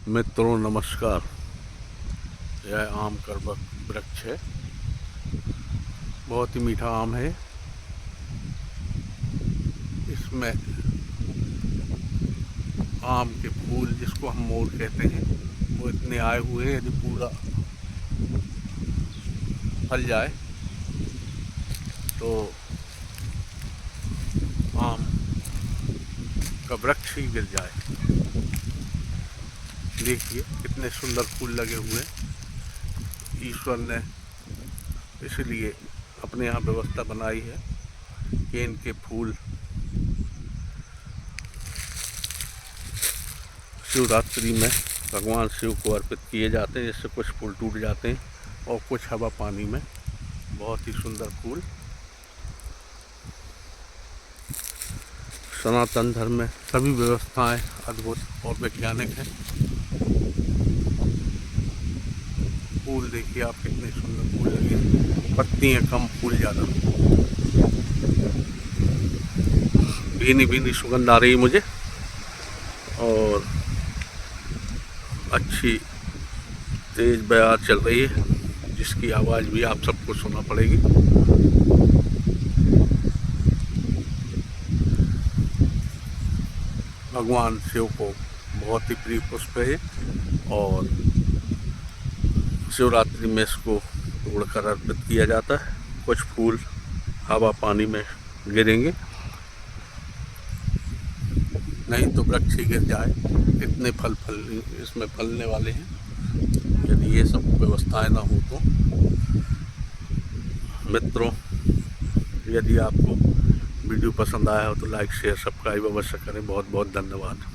मित्रों नमस्कार। यह आम का वृक्ष है। बहुत ही मीठा आम है। इसमें आम के फूल जिसको हम मोर कहते हैं वो इतने आए हुए हैं। यदि पूरा फल जाए तो आम का वृक्ष ही गिर जाए। देखिए कितने सुंदर फूल लगे हुए हैं। ईश्वर ने इसलिए अपने यहाँ व्यवस्था बनाई है कि इनके फूल शिवरात्रि में भगवान शिव को अर्पित किए जाते हैं, जिससे कुछ फूल टूट जाते हैं और कुछ हवा पानी में। बहुत ही सुंदर फूल। सनातन धर्म में सभी व्यवस्थाएं अद्भुत और वैज्ञानिक हैं। फूल देखिए आप कितने सुंदर फूल लगे। पत्तियां कम, फूल ज़्यादा। भीनी भीनी सुगंध आ रही है मुझे और अच्छी तेज बयार चल रही है, जिसकी आवाज़ भी आप सबको सुना पड़ेगी। भगवान शिव को बहुत ही प्रिय पुष्प है और शिवरात्रि में इसको तोड़कर अर्पित किया जाता है। कुछ फूल हवा पानी में गिरेंगे, नहीं तो वृक्ष ही गिर जाए। इतने फल इसमें फलने वाले हैं। यदि ये सब व्यवस्थाएं ना हो तो। मित्रों, यदि आपको वीडियो पसंद आया हो तो लाइक शेयर सब्सक्राइब अवश्य करें। बहुत बहुत धन्यवाद।